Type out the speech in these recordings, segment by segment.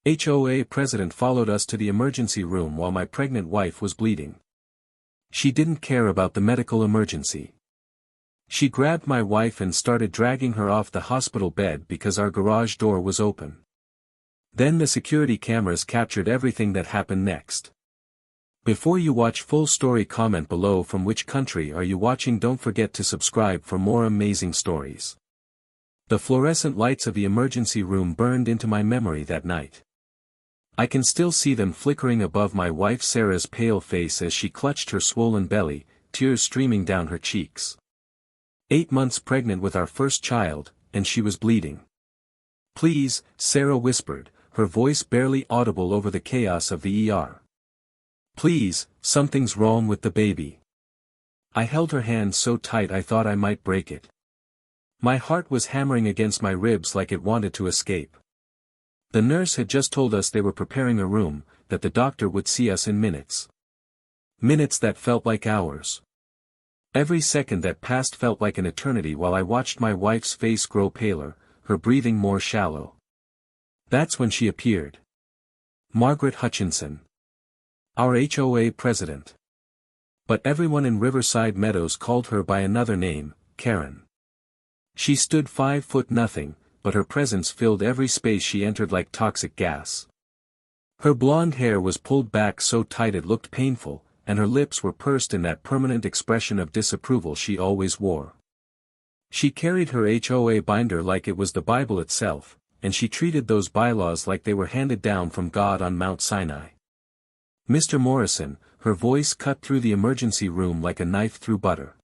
HOA president followed us to the emergency room while my pregnant wife was bleeding. She didn't care about the medical emergency. She grabbed my wife and started dragging her off the hospital bed because our garage door was open. Then the security cameras captured everything that happened next. Before you watch full story, comment below from which country are you watching. Don't forget to subscribe for more amazing stories. The fluorescent lights of the emergency room burned into my memory that night. I can still see them flickering above my wife Sarah's pale face as she clutched her swollen belly, tears streaming down her cheeks. 8 months pregnant with our first child, and she was bleeding. "Please," Sarah whispered, her voice barely audible over the chaos of the ER. "Please, something's wrong with the baby." I held her hand so tight I thought I might break it. My heart was hammering against my ribs like it wanted to escape. The nurse had just told us they were preparing a room, that the doctor would see us in minutes. Minutes that felt like hours. Every second that passed felt like an eternity while I watched my wife's face grow paler, her breathing more shallow. That's when she appeared. Margaret Hutchinson. Our HOA president. But everyone in Riverside Meadows called her by another name, Karen. She stood 5'0", but her presence filled every space she entered like toxic gas. Her blonde hair was pulled back so tight it looked painful, and her lips were pursed in that permanent expression of disapproval she always wore. She carried her HOA binder like it was the Bible itself, and she treated those bylaws like they were handed down from God on Mount Sinai. "Mr. Morrison," her voice cut through the emergency room like a knife through butter.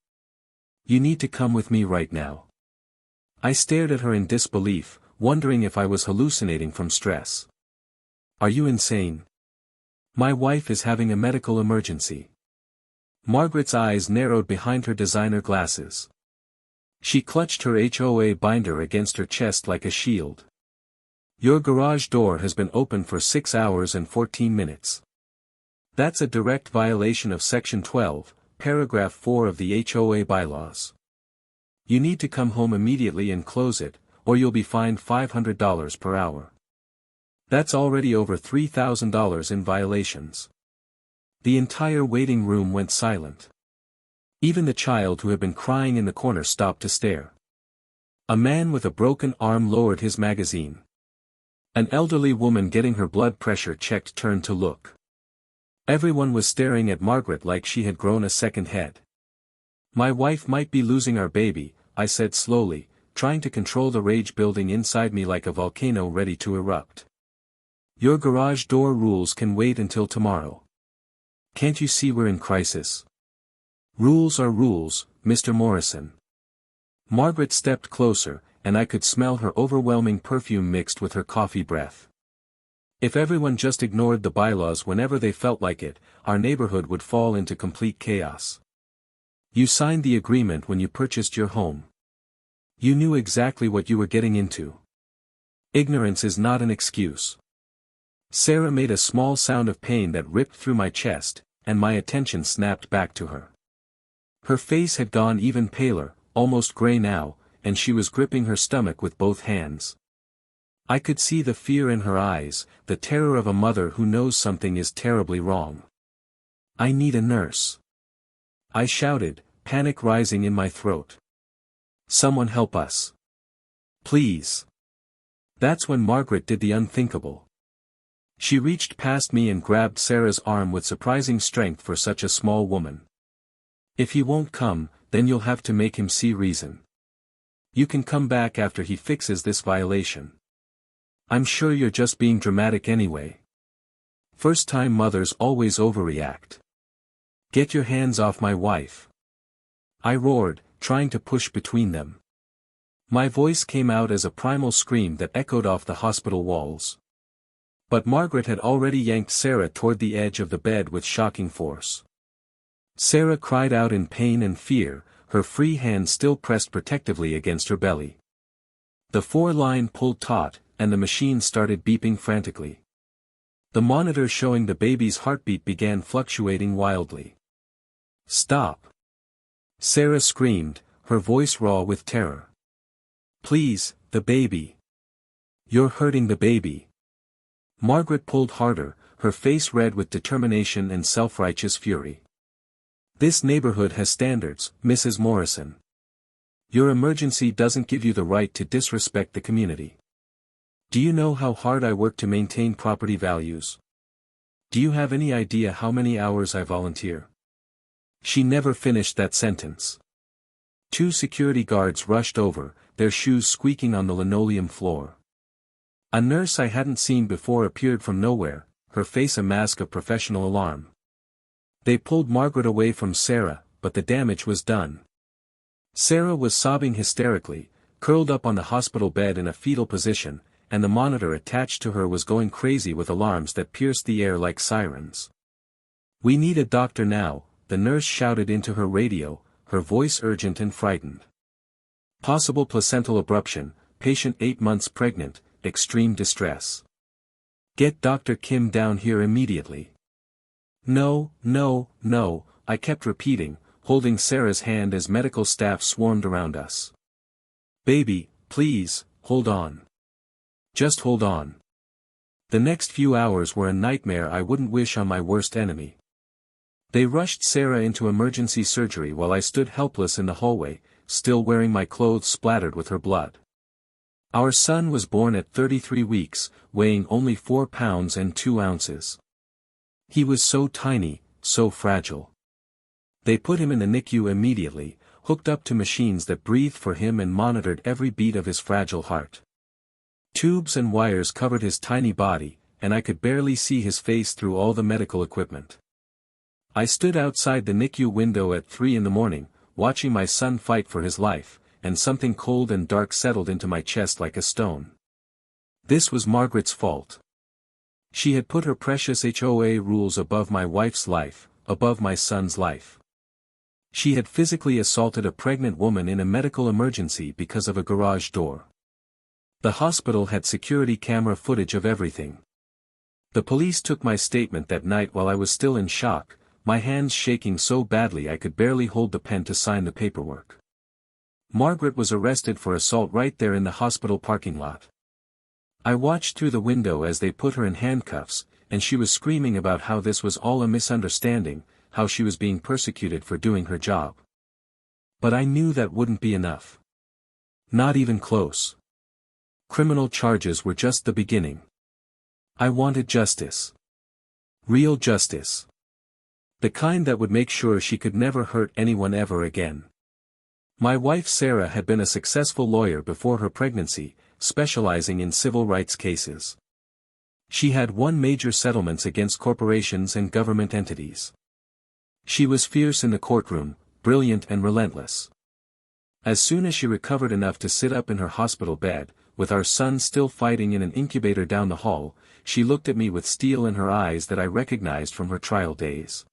"You need to come with me right now." I stared at her in disbelief, wondering if I was hallucinating from stress. "Are you insane? My wife is having a medical emergency." Margaret's eyes narrowed behind her designer glasses. She clutched her HOA binder against her chest like a shield. "Your garage door has been open for 6 hours and 14 minutes. That's a direct violation of Section 12, Paragraph 4 of the HOA bylaws. You need to come home immediately and close it, or you'll be fined $500 per hour. That's already over $3,000 in violations." The entire waiting room went silent. Even the child who had been crying in the corner stopped to stare. A man with a broken arm lowered his magazine. An elderly woman getting her blood pressure checked turned to look. Everyone was staring at Margaret like she had grown a second head. "My wife might be losing our baby," I said slowly, trying to control the rage building inside me like a volcano ready to erupt. "Your garage door rules can wait until tomorrow. Can't you see we're in crisis? Rules are rules, Mr. Morrison." Margaret stepped closer, and I could smell her overwhelming perfume mixed with her coffee breath. If everyone just ignored the bylaws whenever they felt like it, our neighborhood would fall into complete chaos. "You signed the agreement when you purchased your home. You knew exactly what you were getting into. Ignorance is not an excuse." Sarah made a small sound of pain that ripped through my chest, and my attention snapped back to her. Her face had gone even paler, almost gray now, and she was gripping her stomach with both hands. I could see the fear in her eyes, the terror of a mother who knows something is terribly wrong. "I need a nurse," I shouted, panic rising in my throat. "Someone help us. Please." That's when Margaret did the unthinkable. She reached past me and grabbed Sarah's arm with surprising strength for such a small woman. "If he won't come, then you'll have to make him see reason. You can come back after he fixes this violation. I'm sure you're just being dramatic anyway. First-time mothers always overreact. Get your hands off my wife." I roared, trying to push between them. My voice came out as a primal scream that echoed off the hospital walls. But Margaret had already yanked Sarah toward the edge of the bed with shocking force. Sarah cried out in pain and fear, her free hand still pressed protectively against her belly. The 4-line pulled taut, and the machine started beeping frantically. The monitor showing the baby's heartbeat began fluctuating wildly. "Stop!" Sarah screamed, her voice raw with terror. "Please, the baby. You're hurting the baby." Margaret pulled harder, her face red with determination and self-righteous fury. This neighborhood has standards, Mrs. Morrison. Your emergency doesn't give you the right to disrespect the community. Do you know how hard I work to maintain property values? Do you have any idea how many hours I volunteer? She never finished that sentence. 2 security guards rushed over, their shoes squeaking on the linoleum floor. A nurse I hadn't seen before appeared from nowhere, her face a mask of professional alarm. They pulled Margaret away from Sarah, but the damage was done. Sarah was sobbing hysterically, curled up on the hospital bed in a fetal position, and the monitor attached to her was going crazy with alarms that pierced the air like sirens. "We need a doctor now," the nurse shouted into her radio, her voice urgent and frightened. "Possible placental abruption, patient 8 months pregnant, extreme distress. Get Dr. Kim down here immediately." "No, no, no," I kept repeating, holding Sarah's hand as medical staff swarmed around us. "Baby, please, hold on. Just hold on." The next few hours were a nightmare I wouldn't wish on my worst enemy. They rushed Sarah into emergency surgery while I stood helpless in the hallway, still wearing my clothes splattered with her blood. Our son was born at 33 weeks, weighing only 4 pounds and 2 ounces. He was so tiny, so fragile. They put him in the NICU immediately, hooked up to machines that breathed for him and monitored every beat of his fragile heart. Tubes and wires covered his tiny body, and I could barely see his face through all the medical equipment. I stood outside the NICU window at 3 in the morning, watching my son fight for his life, and something cold and dark settled into my chest like a stone. This was Margaret's fault. She had put her precious HOA rules above my wife's life, above my son's life. She had physically assaulted a pregnant woman in a medical emergency because of a garage door. The hospital had security camera footage of everything. The police took my statement that night while I was still in shock, my hands shaking so badly I could barely hold the pen to sign the paperwork. Margaret was arrested for assault right there in the hospital parking lot. I watched through the window as they put her in handcuffs, and she was screaming about how this was all a misunderstanding, how she was being persecuted for doing her job. But I knew that wouldn't be enough. Not even close. Criminal charges were just the beginning. I wanted justice. Real justice. The kind that would make sure she could never hurt anyone ever again. My wife Sarah had been a successful lawyer before her pregnancy, specializing in civil rights cases. She had won major settlements against corporations and government entities. She was fierce in the courtroom, brilliant and relentless. As soon as she recovered enough to sit up in her hospital bed, with our son still fighting in an incubator down the hall, she looked at me with steel in her eyes that I recognized from her trial days.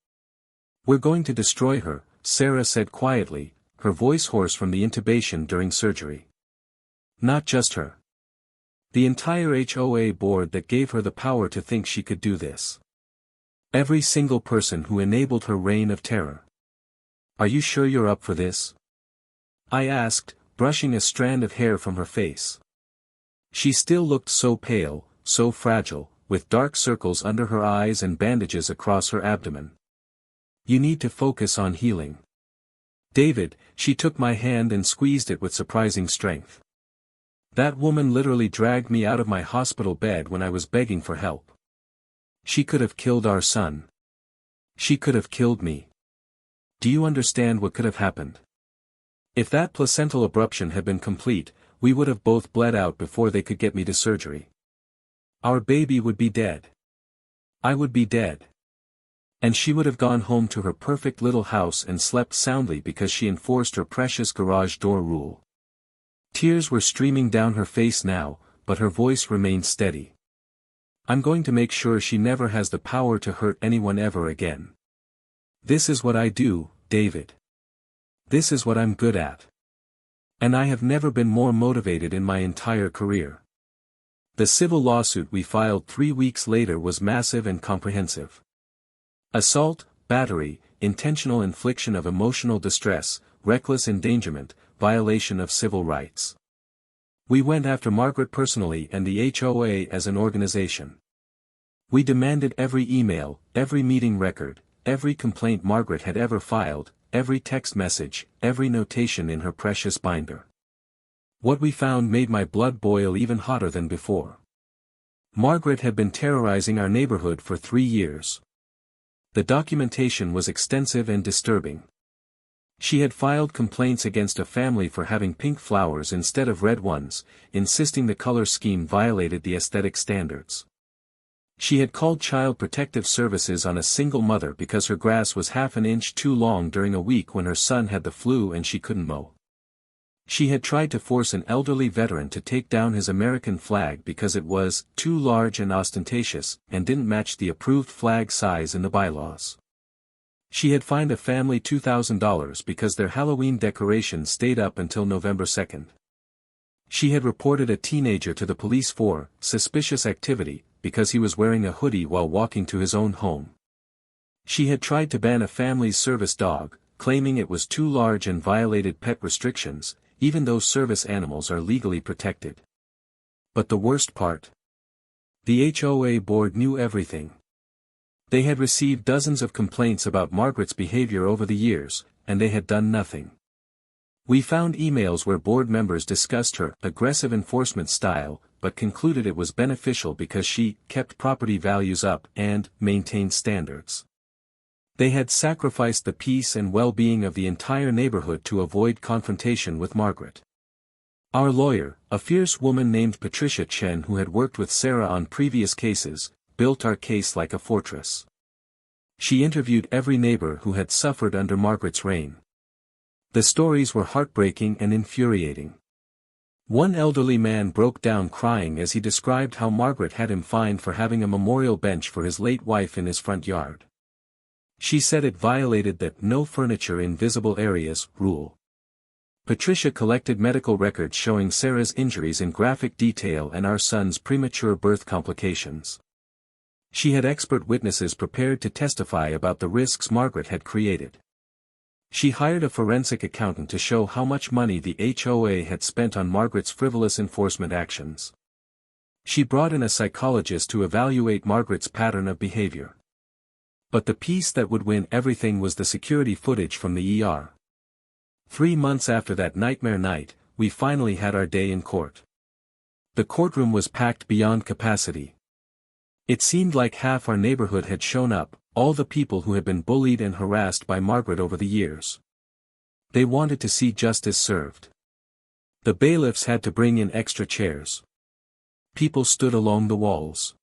"We're going to destroy her," Sarah said quietly, her voice hoarse from the intubation during surgery. "Not just her. The entire HOA board that gave her the power to think she could do this. Every single person who enabled her reign of terror. Are you sure you're up for this?" I asked, brushing a strand of hair from her face. She still looked so pale, so fragile, with dark circles under her eyes and bandages across her abdomen. "You need to focus on healing. David," she took my hand and squeezed it with surprising strength. "That woman literally dragged me out of my hospital bed when I was begging for help. She could have killed our son. She could have killed me. Do you understand what could have happened? If that placental abruption had been complete, we would have both bled out before they could get me to surgery. Our baby would be dead. I would be dead. And she would have gone home to her perfect little house and slept soundly because she enforced her precious garage door rule." Tears were streaming down her face now, but her voice remained steady. "I'm going to make sure she never has the power to hurt anyone ever again. This is what I do, David. This is what I'm good at. And I have never been more motivated in my entire career." The civil lawsuit we filed 3 weeks later was massive and comprehensive. Assault, battery, intentional infliction of emotional distress, reckless endangerment, violation of civil rights. We went after Margaret personally and the HOA as an organization. We demanded every email, every meeting record, every complaint Margaret had ever filed, every text message, every notation in her precious binder. What we found made my blood boil even hotter than before. Margaret had been terrorizing our neighborhood for 3 years. The documentation was extensive and disturbing. She had filed complaints against a family for having pink flowers instead of red ones, insisting the color scheme violated the aesthetic standards. She had called Child Protective Services on a single mother because her grass was half an inch too long during a week when her son had the flu and she couldn't mow. She had tried to force an elderly veteran to take down his American flag because it was too large and ostentatious, and didn't match the approved flag size in the bylaws. She had fined a family $2,000 because their Halloween decorations stayed up until November 2nd. She had reported a teenager to the police for suspicious activity, because he was wearing a hoodie while walking to his own home. She had tried to ban a family's service dog, claiming it was too large and violated pet restrictions, even though service animals are legally protected. But the worst part? The HOA board knew everything. They had received dozens of complaints about Margaret's behavior over the years, and they had done nothing. We found emails where board members discussed her aggressive enforcement style, but concluded it was beneficial because she kept property values up and maintained standards. They had sacrificed the peace and well-being of the entire neighborhood to avoid confrontation with Margaret. Our lawyer, a fierce woman named Patricia Chen who had worked with Sarah on previous cases, built our case like a fortress. She interviewed every neighbor who had suffered under Margaret's reign. The stories were heartbreaking and infuriating. One elderly man broke down crying as he described how Margaret had him fined for having a memorial bench for his late wife in his front yard. She said it violated the "no furniture in visible areas" rule. Patricia collected medical records showing Sarah's injuries in graphic detail and our son's premature birth complications. She had expert witnesses prepared to testify about the risks Margaret had created. She hired a forensic accountant to show how much money the HOA had spent on Margaret's frivolous enforcement actions. She brought in a psychologist to evaluate Margaret's pattern of behavior. But the piece that would win everything was the security footage from the ER. 3 months after that nightmare night, we finally had our day in court. The courtroom was packed beyond capacity. It seemed like half our neighborhood had shown up, all the people who had been bullied and harassed by Margaret over the years. They wanted to see justice served. The bailiffs had to bring in extra chairs. People stood along the walls.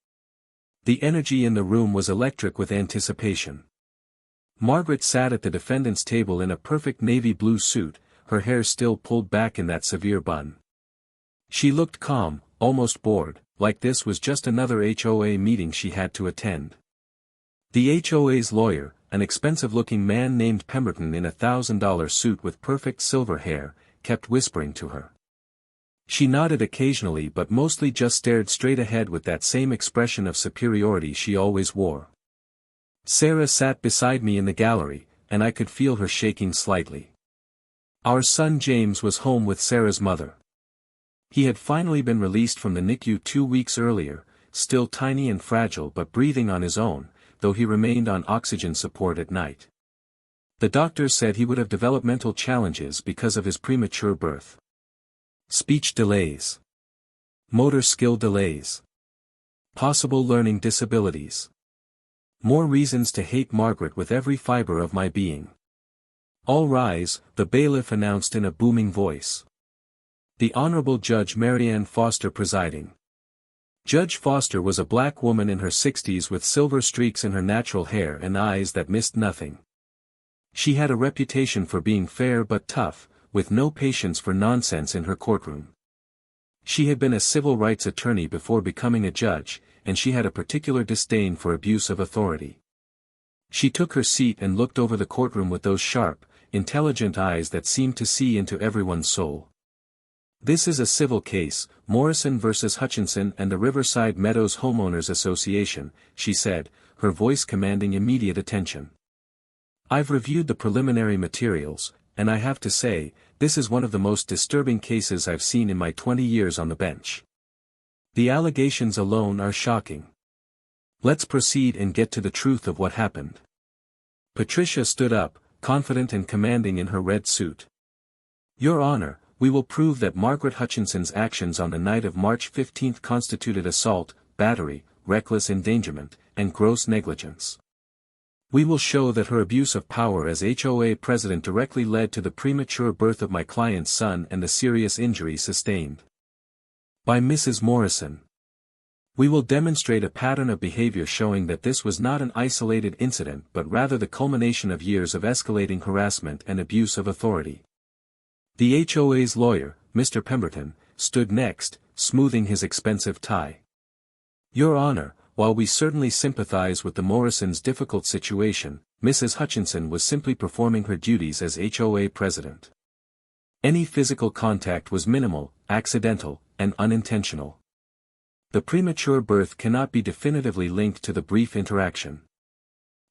The energy in the room was electric with anticipation. Margaret sat at the defendant's table in a perfect navy blue suit, her hair still pulled back in that severe bun. She looked calm, almost bored, like this was just another HOA meeting she had to attend. The HOA's lawyer, an expensive-looking man named Pemberton in a $1,000 suit with perfect silver hair, kept whispering to her. She nodded occasionally but mostly just stared straight ahead with that same expression of superiority she always wore. Sarah sat beside me in the gallery, and I could feel her shaking slightly. Our son James was home with Sarah's mother. He had finally been released from the NICU 2 weeks earlier, still tiny and fragile but breathing on his own, though he remained on oxygen support at night. The doctors said he would have developmental challenges because of his premature birth. Speech delays. Motor skill delays. Possible learning disabilities. More reasons to hate Margaret with every fiber of my being. All rise, the bailiff announced in a booming voice. The Honorable Judge Marianne Foster presiding. Judge Foster was a black woman in her 60s with silver streaks in her natural hair and eyes that missed nothing. She had a reputation for being fair but tough, with no patience for nonsense in her courtroom. She had been a civil rights attorney before becoming a judge, and she had a particular disdain for abuse of authority. She took her seat and looked over the courtroom with those sharp, intelligent eyes that seemed to see into everyone's soul. This is a civil case, Morrison versus Hutchinson and the Riverside Meadows Homeowners Association, she said, her voice commanding immediate attention. I've reviewed the preliminary materials, and I have to say, this is one of the most disturbing cases I've seen in my 20 years on the bench. The allegations alone are shocking. Let's proceed and get to the truth of what happened. Patricia stood up, confident and commanding in her red suit. Your Honor, we will prove that Margaret Hutchinson's actions on the night of March 15 constituted assault, battery, reckless endangerment, and gross negligence. We will show that her abuse of power as HOA president directly led to the premature birth of my client's son and the serious injuries sustained by Mrs. Morrison. We will demonstrate a pattern of behavior showing that this was not an isolated incident but rather the culmination of years of escalating harassment and abuse of authority. The HOA's lawyer, Mr. Pemberton, stood next, smoothing his expensive tie. Your Honor, while we certainly sympathize with the Morrisons' difficult situation, Mrs. Hutchinson was simply performing her duties as HOA president. Any physical contact was minimal, accidental, and unintentional. The premature birth cannot be definitively linked to the brief interaction.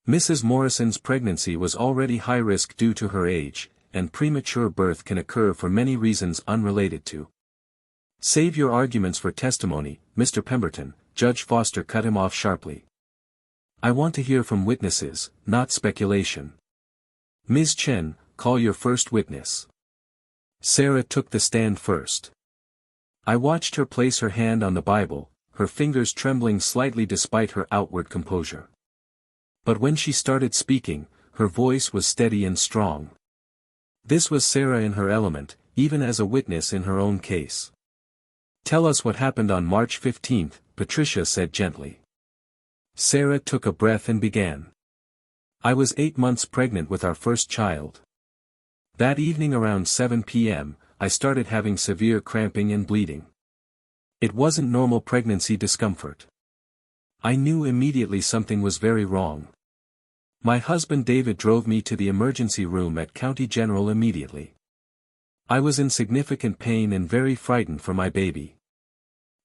Mrs. Morrison's pregnancy was already high risk due to her age, and premature birth can occur for many reasons unrelated to. Save your arguments for testimony, Mr. Pemberton, Judge Foster cut him off sharply. I want to hear from witnesses, not speculation. Ms. Chen, call your first witness. Sarah took the stand first. I watched her place her hand on the Bible, her fingers trembling slightly despite her outward composure. But when she started speaking, her voice was steady and strong. This was Sarah in her element, even as a witness in her own case. Tell us what happened on March 15, Patricia said gently. Sarah took a breath and began. I was 8 months pregnant with our first child. That evening around 7 p.m., I started having severe cramping and bleeding. It wasn't normal pregnancy discomfort. I knew immediately something was very wrong. My husband David drove me to the emergency room at County General immediately. I was in significant pain and very frightened for my baby.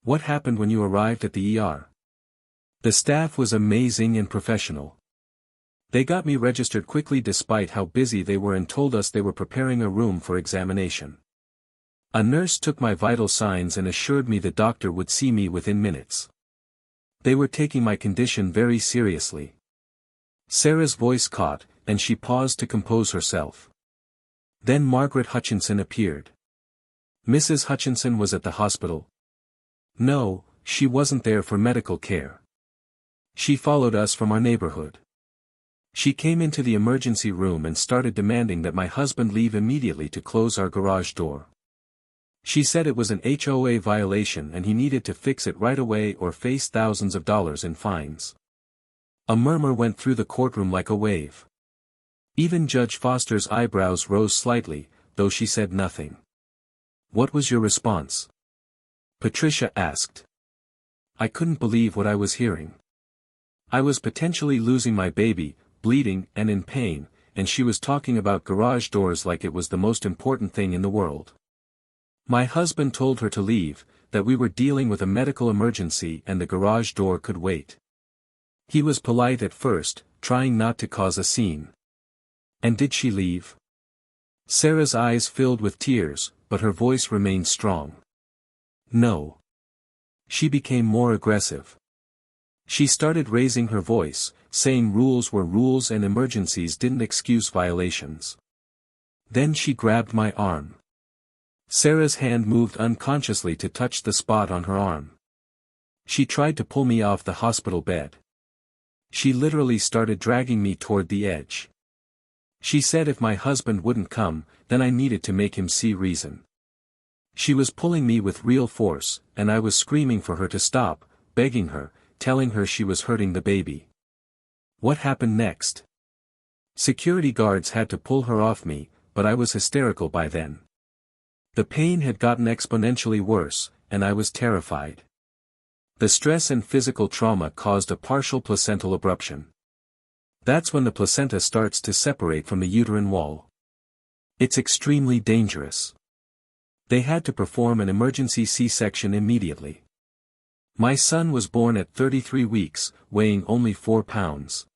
What happened when you arrived at the ER? The staff was amazing and professional. They got me registered quickly despite how busy they were and told us they were preparing a room for examination. A nurse took my vital signs and assured me the doctor would see me within minutes. They were taking my condition very seriously. Sarah's voice caught, and she paused to compose herself. Then Margaret Hutchinson appeared. Mrs. Hutchinson was at the hospital. No, she wasn't there for medical care. She followed us from our neighborhood. She came into the emergency room and started demanding that my husband leave immediately to close our garage door. She said it was an HOA violation and he needed to fix it right away or face thousands of dollars in fines. A murmur went through the courtroom like a wave. Even Judge Foster's eyebrows rose slightly, though she said nothing. What was your response? Patricia asked. I couldn't believe what I was hearing. I was potentially losing my baby, bleeding and in pain, and she was talking about garage doors like it was the most important thing in the world. My husband told her to leave, that we were dealing with a medical emergency and the garage door could wait. He was polite at first, trying not to cause a scene. And did she leave? Sarah's eyes filled with tears, but her voice remained strong. No. She became more aggressive. She started raising her voice, saying rules were rules and emergencies didn't excuse violations. Then she grabbed my arm. Sarah's hand moved unconsciously to touch the spot on her arm. She tried to pull me off the hospital bed. She literally started dragging me toward the edge. She said if my husband wouldn't come, then I needed to make him see reason. She was pulling me with real force, and I was screaming for her to stop, begging her, telling her she was hurting the baby. What happened next? Security guards had to pull her off me, but I was hysterical by then. The pain had gotten exponentially worse, and I was terrified. The stress and physical trauma caused a partial placental abruption. That's when the placenta starts to separate from the uterine wall. It's extremely dangerous. They had to perform an emergency C-section immediately. My son was born at 33 weeks, weighing only 4 pounds.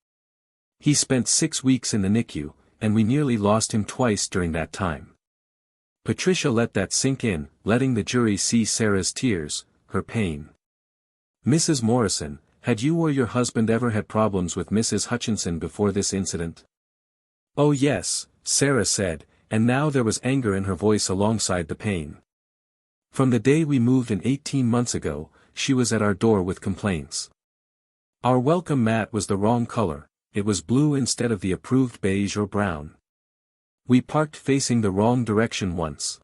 He spent 6 weeks in the NICU, and we nearly lost him twice during that time. Patricia let that sink in, letting the jury see Sarah's tears, her pain. Mrs. Morrison, had you or your husband ever had problems with Mrs. Hutchinson before this incident? Oh yes, Sarah said, and now there was anger in her voice alongside the pain. From the day we moved in 18 months ago, she was at our door with complaints. Our welcome mat was the wrong color, it was blue instead of the approved beige or brown. We parked facing the wrong direction once.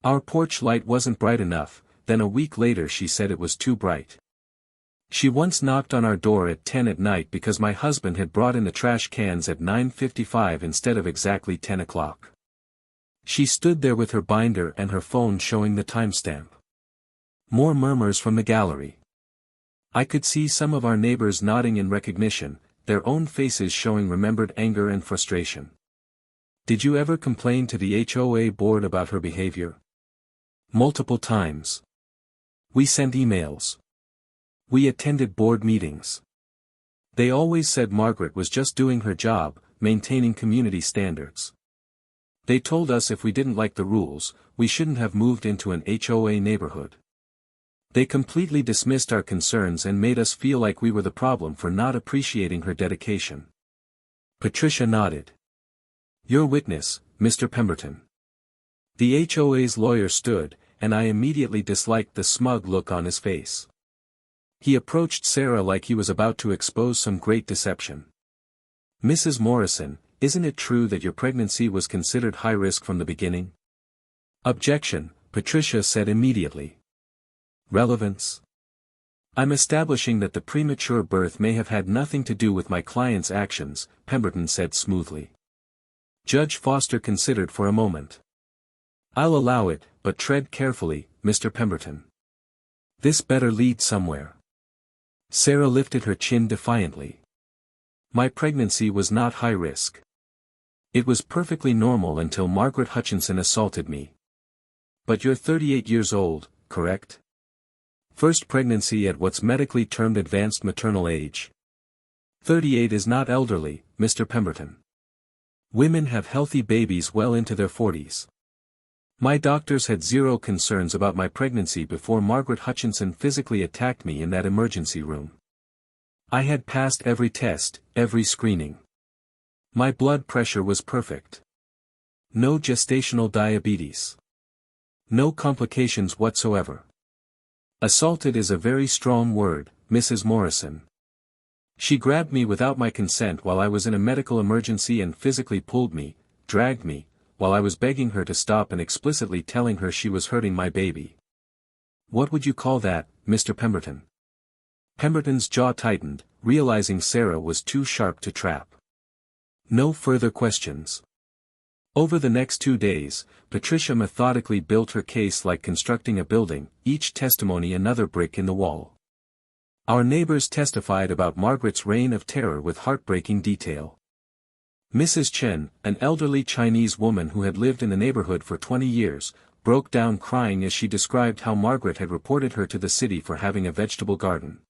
Our porch light wasn't bright enough, then a week later she said it was too bright. She once knocked on our door at 10 at night because my husband had brought in the trash cans at 9:55 instead of exactly 10 o'clock. She stood there with her binder and her phone showing the timestamp. More murmurs from the gallery. I could see some of our neighbors nodding in recognition, their own faces showing remembered anger and frustration. Did you ever complain to the HOA board about her behavior? Multiple times. We sent emails. We attended board meetings. They always said Margaret was just doing her job, maintaining community standards. They told us if we didn't like the rules, we shouldn't have moved into an HOA neighborhood. They completely dismissed our concerns and made us feel like we were the problem for not appreciating her dedication. Patricia nodded. Your witness, Mr. Pemberton. The HOA's lawyer stood, and I immediately disliked the smug look on his face. He approached Sarah like he was about to expose some great deception. Mrs. Morrison, isn't it true that your pregnancy was considered high risk from the beginning? Objection, Patricia said immediately. Relevance? I'm establishing that the premature birth may have had nothing to do with my client's actions, Pemberton said smoothly. Judge Foster considered for a moment. I'll allow it, but tread carefully, Mr. Pemberton. This better lead somewhere. Sarah lifted her chin defiantly. My pregnancy was not high risk. It was perfectly normal until Margaret Hutchinson assaulted me. But you're 38 years old, correct? First pregnancy at what's medically termed advanced maternal age. 38 is not elderly, Mr. Pemberton. Women have healthy babies well into their 40s. My doctors had zero concerns about my pregnancy before Margaret Hutchinson physically attacked me in that emergency room. I had passed every test, every screening. My blood pressure was perfect. No gestational diabetes. No complications whatsoever. Assaulted is a very strong word, Mrs. Morrison. She grabbed me without my consent while I was in a medical emergency and physically pulled me, dragged me, while I was begging her to stop and explicitly telling her she was hurting my baby. What would you call that, Mr. Pemberton? Pemberton's jaw tightened, realizing Sarah was too sharp to trap. No further questions. Over the next 2 days, Patricia methodically built her case like constructing a building, each testimony another brick in the wall. Our neighbors testified about Margaret's reign of terror with heartbreaking detail. Mrs. Chen, an elderly Chinese woman who had lived in the neighborhood for 20 years, broke down crying as she described how Margaret had reported her to the city for having a vegetable garden.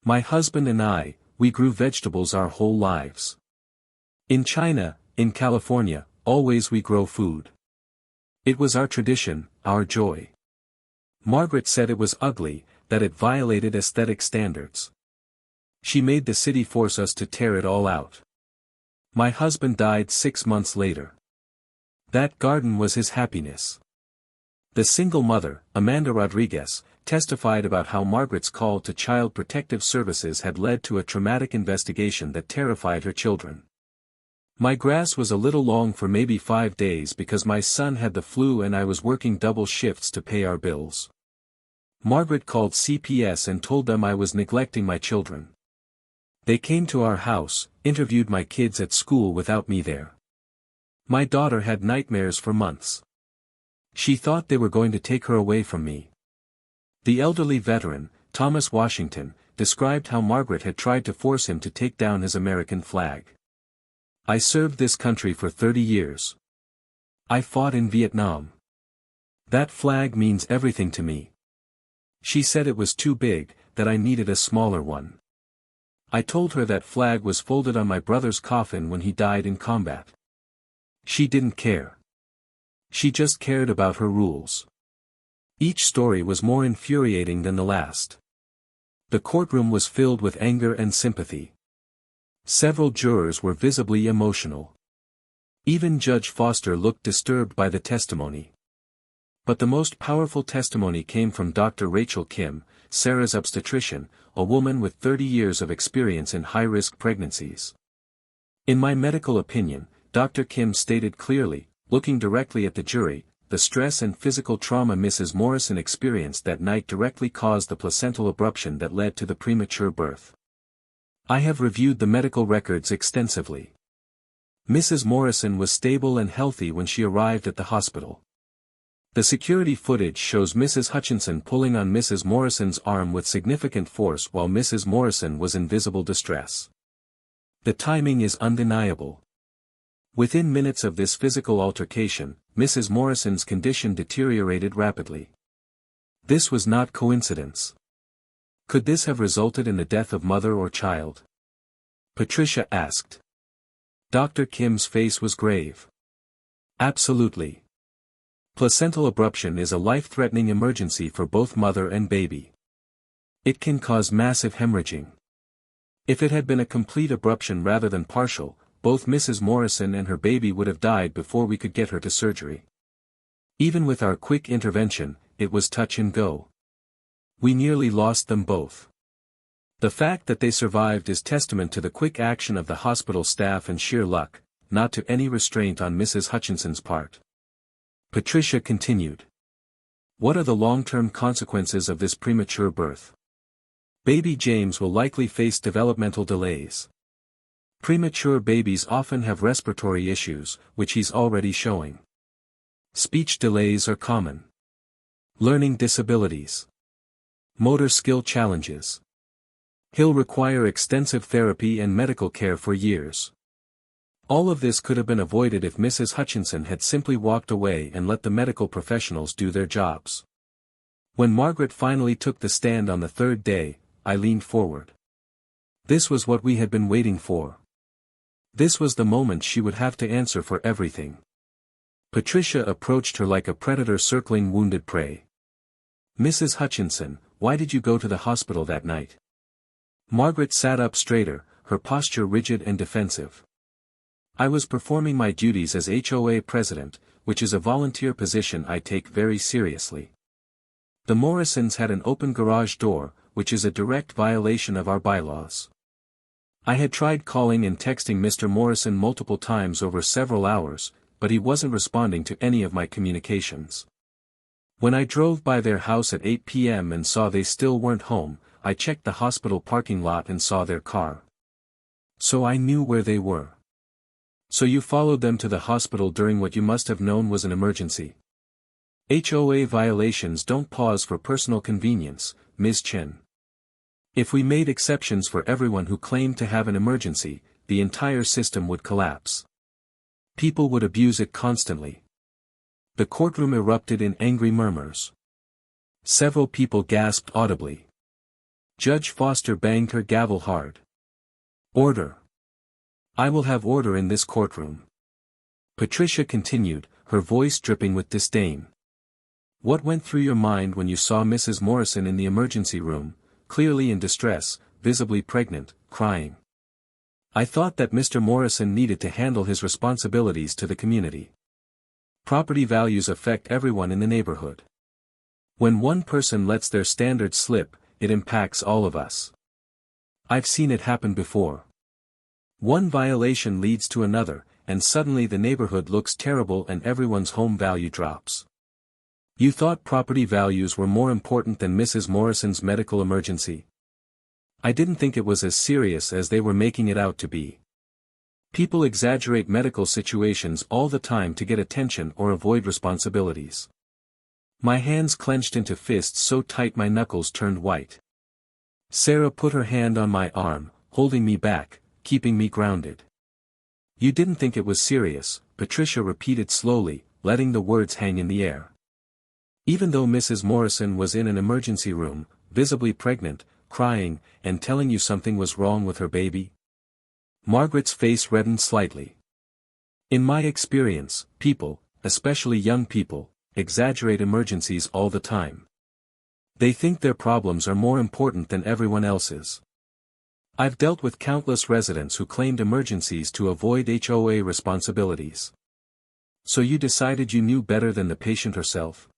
My husband and I, we grew vegetables our whole lives. In China, in California, always we grow food. It was our tradition, our joy. Margaret said it was ugly, that it violated aesthetic standards. She made the city force us to tear it all out. My husband died 6 months later. That garden was his happiness. The single mother, Amanda Rodriguez, testified about how Margaret's call to Child Protective Services had led to a traumatic investigation that terrified her children. My grass was a little long for maybe 5 days because my son had the flu and I was working double shifts to pay our bills. Margaret called CPS and told them I was neglecting my children. They came to our house, interviewed my kids at school without me there. My daughter had nightmares for months. She thought they were going to take her away from me. The elderly veteran, Thomas Washington, described how Margaret had tried to force him to take down his American flag. I served this country for 30 years. I fought in Vietnam. That flag means everything to me. She said it was too big, that I needed a smaller one. I told her that flag was folded on my brother's coffin when he died in combat. She didn't care. She just cared about her rules. Each story was more infuriating than the last. The courtroom was filled with anger and sympathy. Several jurors were visibly emotional. Even Judge Foster looked disturbed by the testimony. But the most powerful testimony came from Dr. Rachel Kim, Sarah's obstetrician, a woman with 30 years of experience in high-risk pregnancies. In my medical opinion, Dr. Kim stated clearly, looking directly at the jury, the stress and physical trauma Mrs. Morrison experienced that night directly caused the placental abruption that led to the premature birth. I have reviewed the medical records extensively. Mrs. Morrison was stable and healthy when she arrived at the hospital. The security footage shows Mrs. Hutchinson pulling on Mrs. Morrison's arm with significant force while Mrs. Morrison was in visible distress. The timing is undeniable. Within minutes of this physical altercation, Mrs. Morrison's condition deteriorated rapidly. This was not coincidence. Could this have resulted in the death of mother or child? Patricia asked. Dr. Kim's face was grave. Absolutely. Placental abruption is a life-threatening emergency for both mother and baby. It can cause massive hemorrhaging. If it had been a complete abruption rather than partial, both Mrs. Morrison and her baby would have died before we could get her to surgery. Even with our quick intervention, it was touch and go. We nearly lost them both. The fact that they survived is testament to the quick action of the hospital staff and sheer luck, not to any restraint on Mrs. Hutchinson's part. Patricia continued. What are the long-term consequences of this premature birth? Baby James will likely face developmental delays. Premature babies often have respiratory issues, which he's already showing. Speech delays are common. Learning disabilities. Motor skill challenges. He'll require extensive therapy and medical care for years. All of this could have been avoided if Mrs. Hutchinson had simply walked away and let the medical professionals do their jobs. When Margaret finally took the stand on the third day, I leaned forward. This was what we had been waiting for. This was the moment she would have to answer for everything. Patricia approached her like a predator circling wounded prey. Mrs. Hutchinson, why did you go to the hospital that night? Margaret sat up straighter, her posture rigid and defensive. I was performing my duties as HOA president, which is a volunteer position I take very seriously. The Morrisons had an open garage door, which is a direct violation of our bylaws. I had tried calling and texting Mr. Morrison multiple times over several hours, but he wasn't responding to any of my communications. When I drove by their house at 8 p.m. and saw they still weren't home, I checked the hospital parking lot and saw their car. So I knew where they were. So you followed them to the hospital during what you must have known was an emergency. HOA violations don't pause for personal convenience, Ms. Chen. If we made exceptions for everyone who claimed to have an emergency, the entire system would collapse. People would abuse it constantly. The courtroom erupted in angry murmurs. Several people gasped audibly. Judge Foster banged her gavel hard. Order. I will have order in this courtroom. Patricia continued, her voice dripping with disdain. What went through your mind when you saw Mrs. Morrison in the emergency room, clearly in distress, visibly pregnant, crying? I thought that Mr. Morrison needed to handle his responsibilities to the community. Property values affect everyone in the neighborhood. When one person lets their standards slip, it impacts all of us. I've seen it happen before. One violation leads to another, and suddenly the neighborhood looks terrible and everyone's home value drops. You thought property values were more important than Mrs. Morrison's medical emergency? I didn't think it was as serious as they were making it out to be. People exaggerate medical situations all the time to get attention or avoid responsibilities. My hands clenched into fists so tight my knuckles turned white. Sarah put her hand on my arm, holding me back, keeping me grounded. You didn't think it was serious, Patricia repeated slowly, letting the words hang in the air. Even though Mrs. Morrison was in an emergency room, visibly pregnant, crying, and telling you something was wrong with her baby? Margaret's face reddened slightly. In my experience, people, especially young people, exaggerate emergencies all the time. They think their problems are more important than everyone else's. I've dealt with countless residents who claimed emergencies to avoid HOA responsibilities. So you decided you knew better than the patient herself?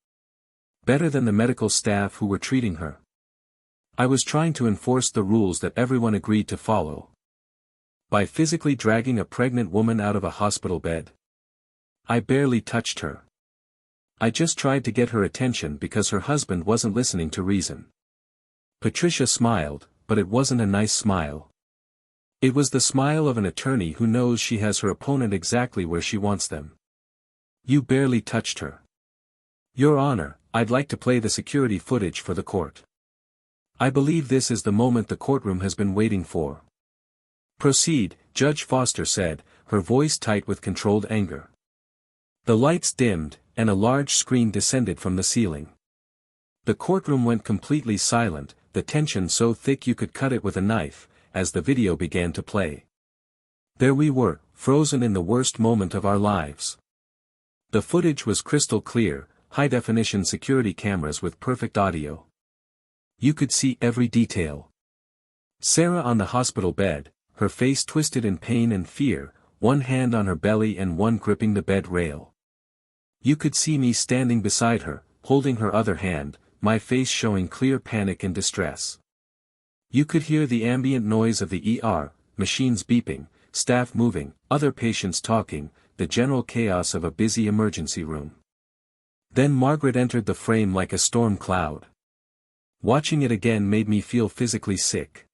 Better than the medical staff who were treating her? I was trying to enforce the rules that everyone agreed to follow. By physically dragging a pregnant woman out of a hospital bed. I barely touched her. I just tried to get her attention because her husband wasn't listening to reason. Patricia smiled, but it wasn't a nice smile. It was the smile of an attorney who knows she has her opponent exactly where she wants them. You barely touched her. Your Honor, I'd like to play the security footage for the court. I believe this is the moment the courtroom has been waiting for. Proceed, Judge Foster said, her voice tight with controlled anger. The lights dimmed, and a large screen descended from the ceiling. The courtroom went completely silent, the tension so thick you could cut it with a knife, as the video began to play. There we were, frozen in the worst moment of our lives. The footage was crystal clear, high-definition security cameras with perfect audio. You could see every detail. Sarah on the hospital bed, her face twisted in pain and fear, one hand on her belly and one gripping the bed rail. You could see me standing beside her, holding her other hand, my face showing clear panic and distress. You could hear the ambient noise of the ER, machines beeping, staff moving, other patients talking, the general chaos of a busy emergency room. Then Margaret entered the frame like a storm cloud. Watching it again made me feel physically sick.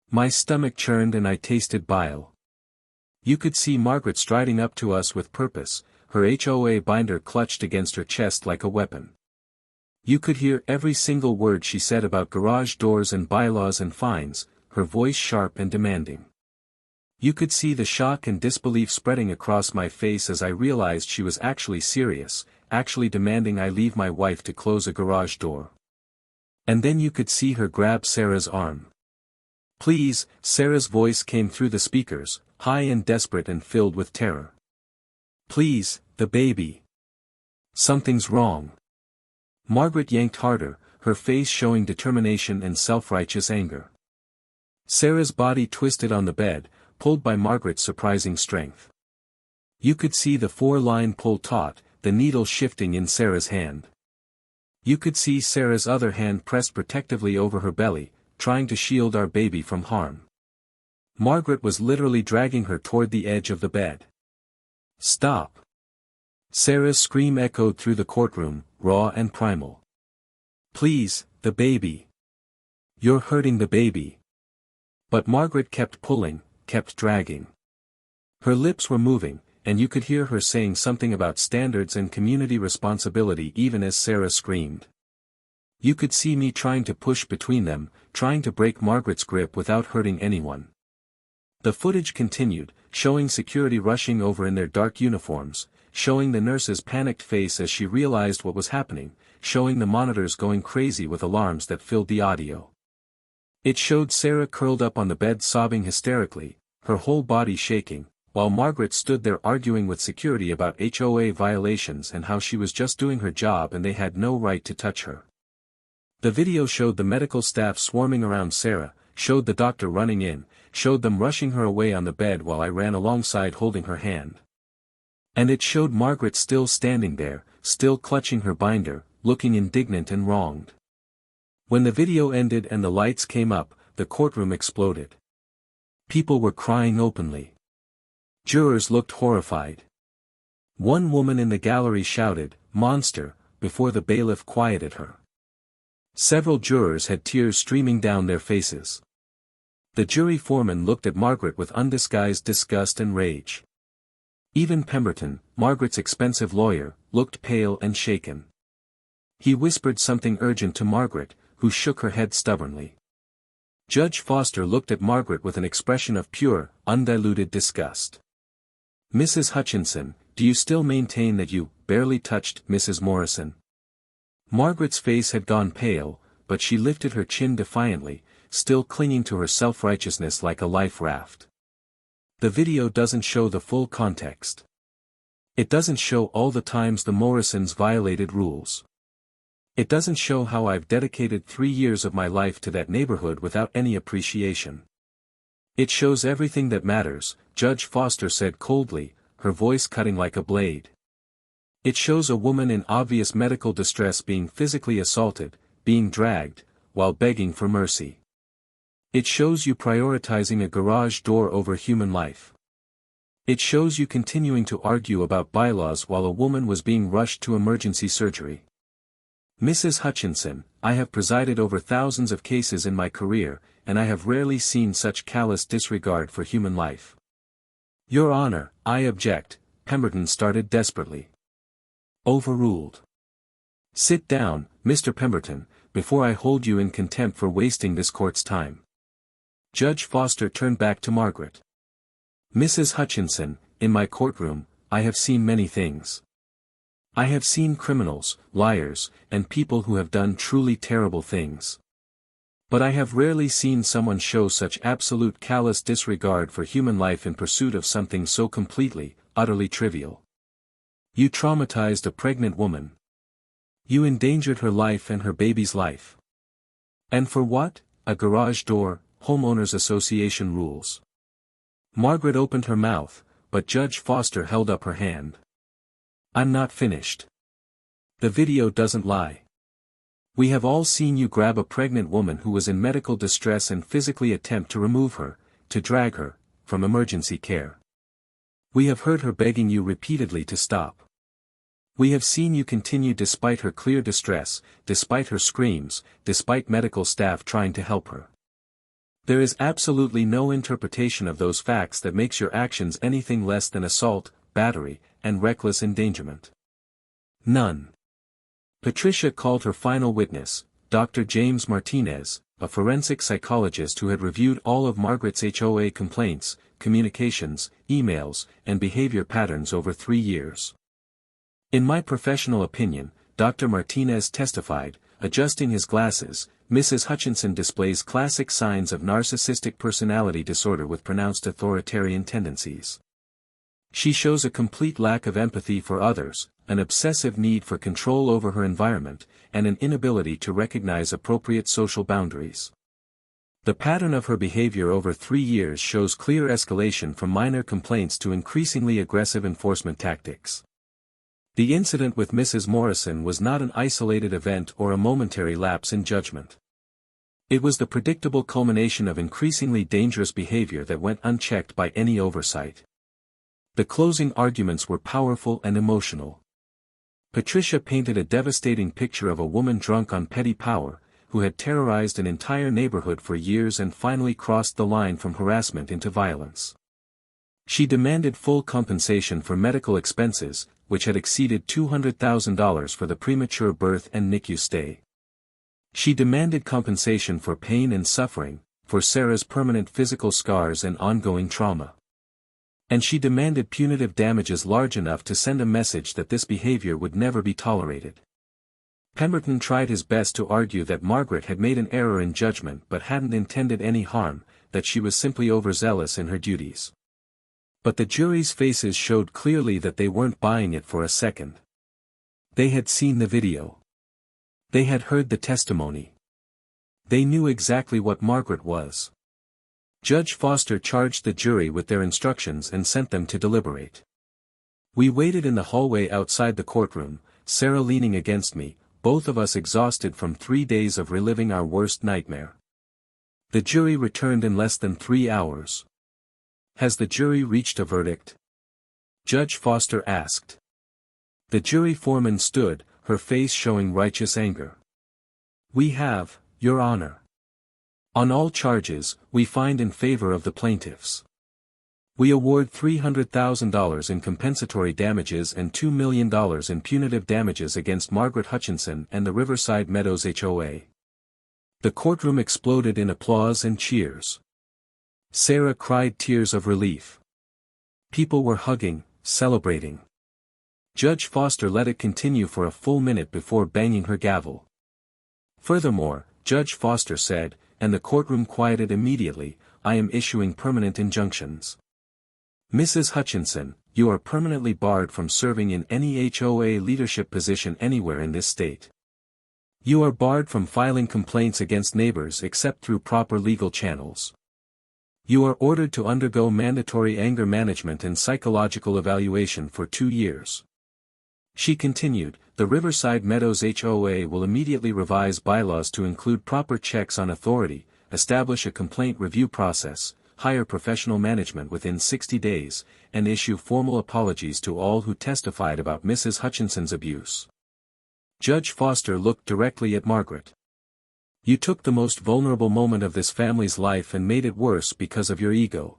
My stomach churned and I tasted bile. You could see Margaret striding up to us with purpose, her HOA binder clutched against her chest like a weapon. You could hear every single word she said about garage doors and bylaws and fines, her voice sharp and demanding. You could see the shock and disbelief spreading across my face as I realized she was actually serious, actually demanding I leave my wife to close a garage door. And then you could see her grab Sarah's arm. Please, Sarah's voice came through the speakers, high and desperate and filled with terror. Please, the baby. Something's wrong. Margaret yanked harder, her face showing determination and self-righteous anger. Sarah's body twisted on the bed, pulled by Margaret's surprising strength. You could see the 4-line pull taut, the needle shifting in Sarah's hand. You could see Sarah's other hand pressed protectively over her belly, trying to shield our baby from harm. Margaret was literally dragging her toward the edge of the bed. Stop! Sarah's scream echoed through the courtroom, raw and primal. Please, the baby. You're hurting the baby. But Margaret kept pulling, kept dragging. Her lips were moving, and you could hear her saying something about standards and community responsibility even as Sarah screamed. You could see me trying to push between them, trying to break Margaret's grip without hurting anyone. The footage continued, showing security rushing over in their dark uniforms, showing the nurse's panicked face as she realized what was happening, showing the monitors going crazy with alarms that filled the audio. It showed Sarah curled up on the bed sobbing hysterically, her whole body shaking, while Margaret stood there arguing with security about HOA violations and how she was just doing her job and they had no right to touch her. The video showed the medical staff swarming around Sarah, showed the doctor running in, showed them rushing her away on the bed while I ran alongside holding her hand. And it showed Margaret still standing there, still clutching her binder, looking indignant and wronged. When the video ended and the lights came up, the courtroom exploded. People were crying openly. Jurors looked horrified. One woman in the gallery shouted, "Monster," before the bailiff quieted her. Several jurors had tears streaming down their faces. The jury foreman looked at Margaret with undisguised disgust and rage. Even Pemberton, Margaret's expensive lawyer, looked pale and shaken. He whispered something urgent to Margaret, who shook her head stubbornly. Judge Foster looked at Margaret with an expression of pure, undiluted disgust. "Mrs. Hutchinson, do you still maintain that you barely touched Mrs. Morrison?" Margaret's face had gone pale, but she lifted her chin defiantly, still clinging to her self-righteousness like a life raft. The video doesn't show the full context. It doesn't show all the times the Morrisons violated rules. It doesn't show how I've dedicated 3 years of my life to that neighborhood without any appreciation. It shows everything that matters, Judge Foster said coldly, her voice cutting like a blade. It shows a woman in obvious medical distress being physically assaulted, being dragged, while begging for mercy. It shows you prioritizing a garage door over human life. It shows you continuing to argue about bylaws while a woman was being rushed to emergency surgery. Mrs. Hutchinson, I have presided over thousands of cases in my career, and I have rarely seen such callous disregard for human life. Your Honor, I object, Pemberton started desperately. Overruled. Sit down, Mr. Pemberton, before I hold you in contempt for wasting this court's time. Judge Foster turned back to Margaret. Mrs. Hutchinson, in my courtroom, I have seen many things. I have seen criminals, liars, and people who have done truly terrible things. But I have rarely seen someone show such absolute callous disregard for human life in pursuit of something so completely, utterly trivial. You traumatized a pregnant woman. You endangered her life and her baby's life. And for what? A garage door, homeowners association rules. Margaret opened her mouth, but Judge Foster held up her hand. I'm not finished. The video doesn't lie. We have all seen you grab a pregnant woman who was in medical distress and physically attempt to remove her, to drag her, from emergency care. We have heard her begging you repeatedly to stop. We have seen you continue despite her clear distress, despite her screams, despite medical staff trying to help her. There is absolutely no interpretation of those facts that makes your actions anything less than assault, battery, and reckless endangerment. None. Patricia called her final witness, Dr. James Martinez, a forensic psychologist who had reviewed all of Margaret's HOA complaints, communications, emails, and behavior patterns over 3 years. In my professional opinion, Dr. Martinez testified, adjusting his glasses, Mrs. Hutchinson displays classic signs of narcissistic personality disorder with pronounced authoritarian tendencies. She shows a complete lack of empathy for others, an obsessive need for control over her environment, and an inability to recognize appropriate social boundaries. The pattern of her behavior over 3 years shows clear escalation from minor complaints to increasingly aggressive enforcement tactics. The incident with Mrs. Morrison was not an isolated event or a momentary lapse in judgment. It was the predictable culmination of increasingly dangerous behavior that went unchecked by any oversight. The closing arguments were powerful and emotional. Patricia painted a devastating picture of a woman drunk on petty power, who had terrorized an entire neighborhood for years and finally crossed the line from harassment into violence. She demanded full compensation for medical expenses, which had exceeded $200,000 for the premature birth and NICU stay. She demanded compensation for pain and suffering, for Sarah's permanent physical scars and ongoing trauma. And she demanded punitive damages large enough to send a message that this behavior would never be tolerated. Pemberton tried his best to argue that Margaret had made an error in judgment but hadn't intended any harm, that she was simply overzealous in her duties. But the jury's faces showed clearly that they weren't buying it for a second. They had seen the video. They had heard the testimony. They knew exactly what Margaret was. Judge Foster charged the jury with their instructions and sent them to deliberate. We waited in the hallway outside the courtroom, Sarah leaning against me, both of us exhausted from 3 days of reliving our worst nightmare. The jury returned in less than 3 hours. Has the jury reached a verdict? Judge Foster asked. The jury foreman stood, her face showing righteous anger. We have, Your Honor. On all charges, we find in favor of the plaintiffs. We award $300,000 in compensatory damages and $2 million in punitive damages against Margaret Hutchinson and the Riverside Meadows HOA. The courtroom exploded in applause and cheers. Sarah cried tears of relief. People were hugging, celebrating. Judge Foster let it continue for a full minute before banging her gavel. Furthermore, Judge Foster said, and the courtroom quieted immediately, I am issuing permanent injunctions. Mrs. Hutchinson, you are permanently barred from serving in any HOA leadership position anywhere in this state. You are barred from filing complaints against neighbors except through proper legal channels. You are ordered to undergo mandatory anger management and psychological evaluation for 2 years. She continued, the Riverside Meadows HOA will immediately revise bylaws to include proper checks on authority, establish a complaint review process, hire professional management within 60 days, and issue formal apologies to all who testified about Mrs. Hutchinson's abuse. Judge Foster looked directly at Margaret. You took the most vulnerable moment of this family's life and made it worse because of your ego.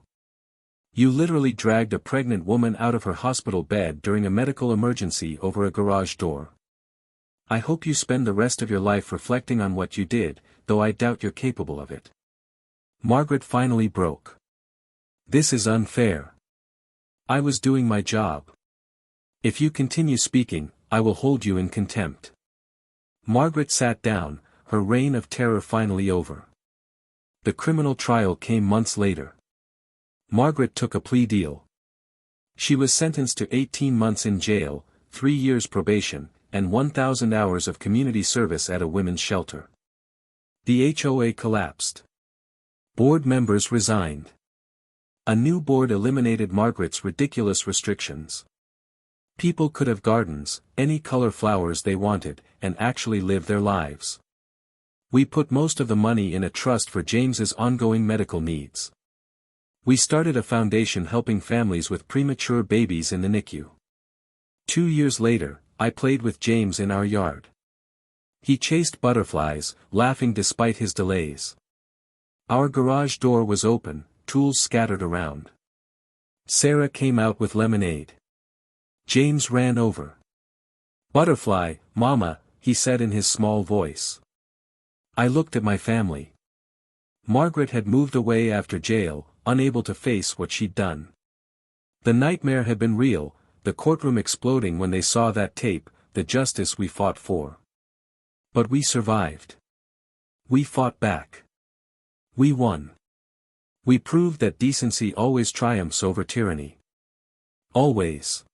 You literally dragged a pregnant woman out of her hospital bed during a medical emergency over a garage door. I hope you spend the rest of your life reflecting on what you did, though I doubt you're capable of it. Margaret finally broke. This is unfair. I was doing my job. If you continue speaking, I will hold you in contempt. Margaret sat down, her reign of terror finally over. The criminal trial came months later. Margaret took a plea deal. She was sentenced to 18 months in jail, 3 years probation, and 1,000 hours of community service at a women's shelter. The HOA collapsed. Board members resigned. A new board eliminated Margaret's ridiculous restrictions. People could have gardens, any color flowers they wanted, and actually live their lives. We put most of the money in a trust for James's ongoing medical needs. We started a foundation helping families with premature babies in the NICU. 2 years later, I played with James in our yard. He chased butterflies, laughing despite his delays. Our garage door was open, tools scattered around. Sarah came out with lemonade. James ran over. Butterfly, Mama, he said in his small voice. I looked at my family. Margaret had moved away after jail, unable to face what she'd done. The nightmare had been real, the courtroom exploding when they saw that tape, the justice we fought for. But we survived. We fought back. We won. We proved that decency always triumphs over tyranny. Always.